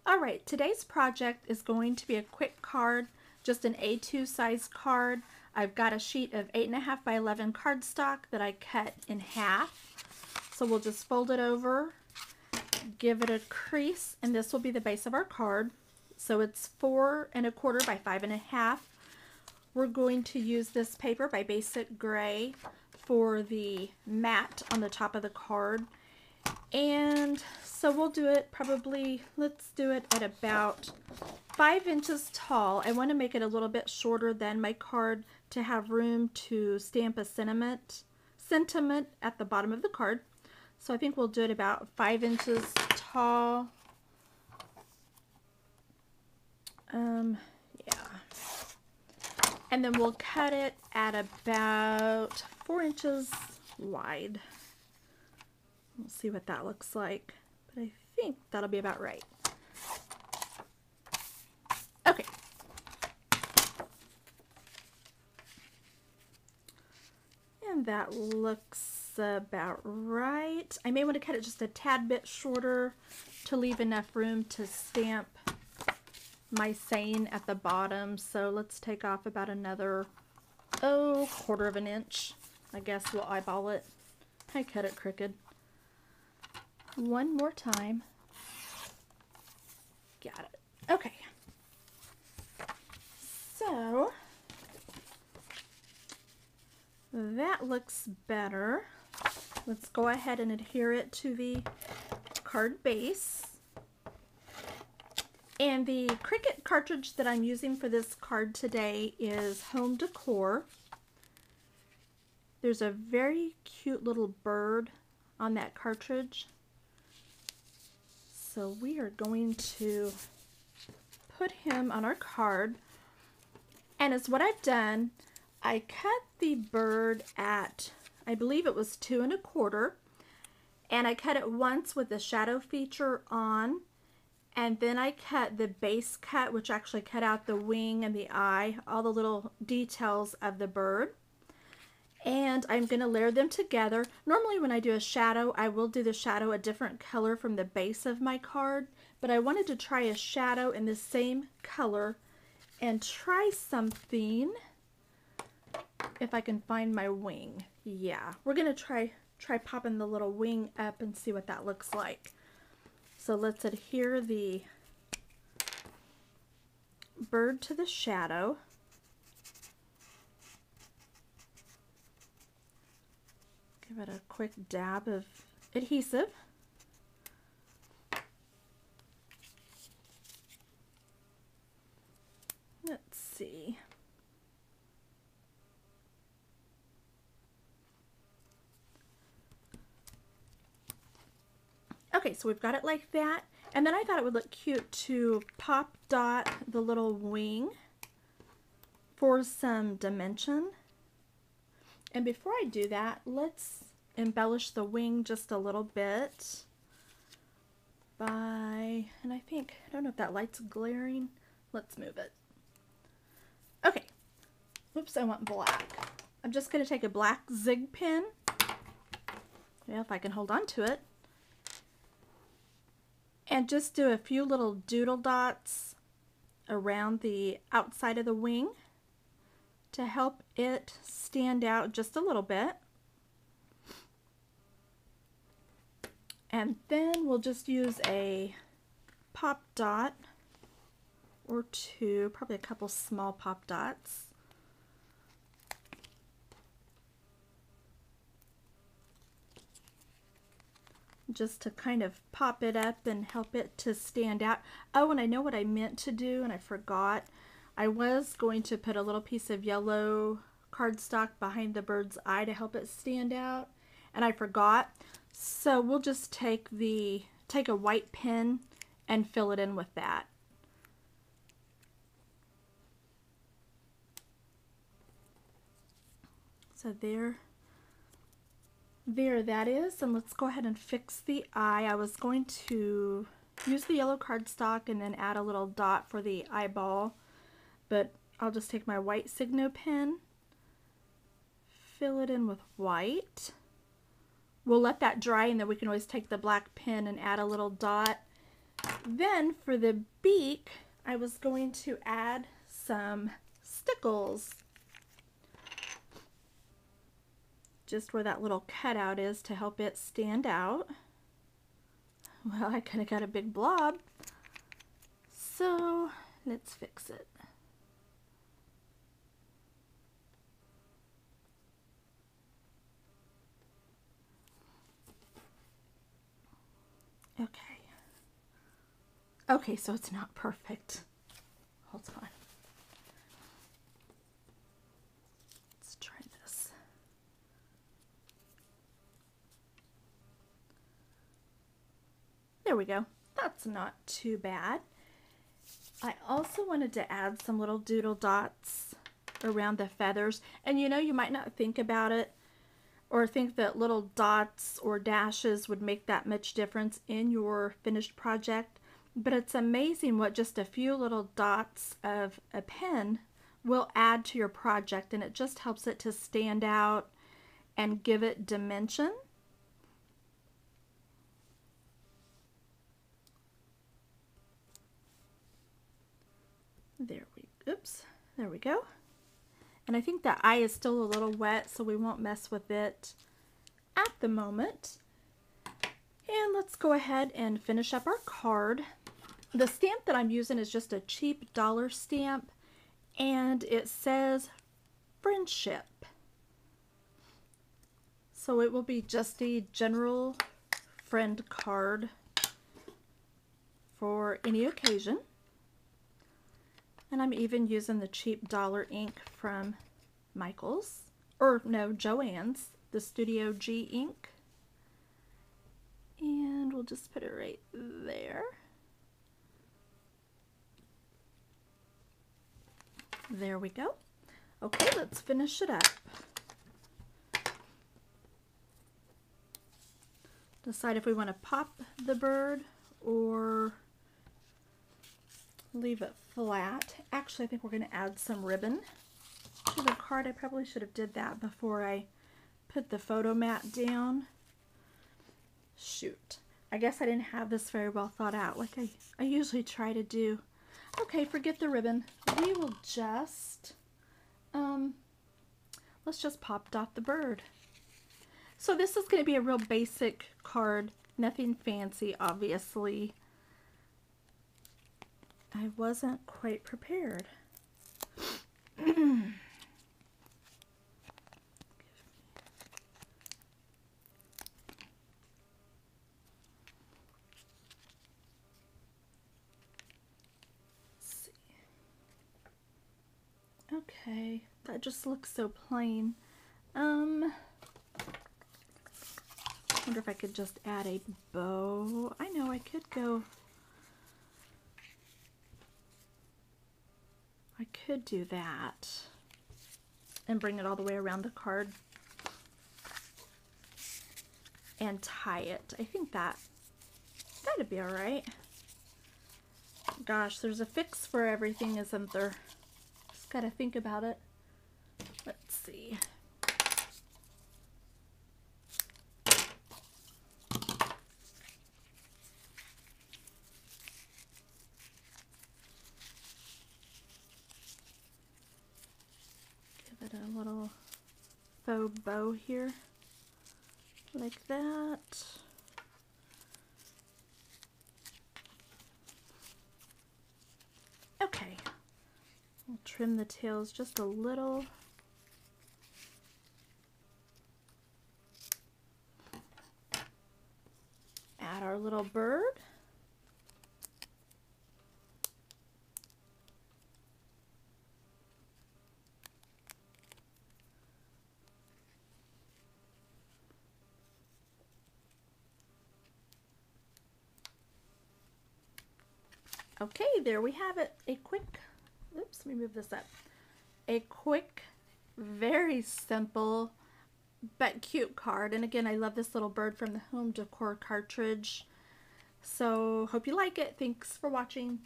Alright, today's project is going to be a quick card, just an A2 size card. I've got a sheet of 8.5 by 11 cardstock that I cut in half. So we'll just fold it over, give it a crease, and this will be the base of our card. So it's 4.25 by 5.5. We're going to use this paper by Basic Gray for the mat on the top of the card. And so we'll do it probably, let's do it at about 5 inches tall. I want to make it a little bit shorter than my card to have room to stamp a sentiment at the bottom of the card. So I think we'll do it about 5 inches tall. Yeah. And then we'll cut it at about 4 inches wide. We'll see what that looks like, but I think that'll be about right. Okay. And that looks about right. I may want to cut it just a tad bit shorter to leave enough room to stamp my saying at the bottom. So let's take off about another, quarter of an inch. I guess we'll eyeball it. I cut it crooked. One more time. Got it. Okay. So that looks better. Let's go ahead and adhere it to the card base. And the Cricut cartridge that I'm using for this card today is Home Decor. There's a very cute little bird on that cartridge. So we are going to put him on our card. And as what I've done, I cut the bird at, I believe it was 2.25. And I cut it once with the shadow feature on. And then I cut the base cut, which actually cut out the wing and the eye, all the little details of the bird. And I'm going to layer them together. Normally when I do a shadow, I will do the shadow a different color from the base of my card. But I wanted to try a shadow in the same color and try something. If I can find my wing. Yeah, we're going to try popping the little wing up and see what that looks like. So let's adhere the bird to the shadow. Give it a quick dab of adhesive. Let's see. Okay, so we've got it like that. And then I thought it would look cute to pop dot the little wing for some dimension. And before I do that, let's embellish the wing just a little bit by, and I don't know if that light's glaring. Let's move it. Okay. Oops, I want black. I'm just going to take a black zig pen. Yeah, if I can hold on to it. And just do a few little doodle dots around the outside of the wing to help it stand out just a little bit. And then we'll just use a pop dot or two, probably a couple small pop dots. Just to kind of pop it up and help it to stand out. Oh, and I know what I meant to do and I forgot. I was going to put a little piece of yellow cardstock behind the bird's eye to help it stand out, and I forgot. So we'll just take a white pen and fill it in with that. So there that is, and let's go ahead and fix the eye. I was going to use the yellow cardstock and then add a little dot for the eyeball, but I'll just take my white Signo pen, fill it in with white. We'll let that dry and then we can always take the black pen and add a little dot Then for the beak, I was going to add some stickles. Just where that little cutout is to help it stand out. Well, I kind of got a big blob. So let's fix it. Okay. Okay, so it's not perfect. Hold on. Let's try this. There we go. That's not too bad. I also wanted to add some little doodle dots around the feathers. And you know, you might not think about it or think that little dots or dashes would make that much difference in your finished project, but it's amazing what just a few little dots of a pen will add to your project, and it just helps it to stand out and give it dimension. There we go. And I think the eye is still a little wet, so we won't mess with it at the moment. And let's go ahead and finish up our card. The stamp that I'm using is just a cheap dollar stamp, and it says friendship. So it will be just a general friend card for any occasion. And I'm even using the cheap dollar ink from Michael's, or no, Joann's, the Studio G ink. And we'll just put it right there. There we go. Okay, let's finish it up. Decide if we want to pop the bird or leave it flat. Actually, I think we're going to add some ribbon to the card. I probably should have did that before I put the photo mat down. Shoot. I guess I didn't have this very well thought out like I usually try to do. Okay, forget the ribbon. We will just, let's just pop dot the bird. So this is going to be a real basic card, nothing fancy, obviously. I wasn't quite prepared. Okay, that just looks so plain. I wonder if I could just add a bow. I know I could go. I could do that and bring it all the way around the card and tie it. I think that'd be all right. Gosh, there's a fix for everything, isn't there? Just gotta think about it. Let's see. Give it a little faux bow here, like that. Okay, we'll trim the tails just a little. Add our little bird. Okay, there we have it. A quick, oops, let me move this up. A quick, very simple, but cute card. And again, I love this little bird from the Home Decor cartridge. So, hope you like it. Thanks for watching.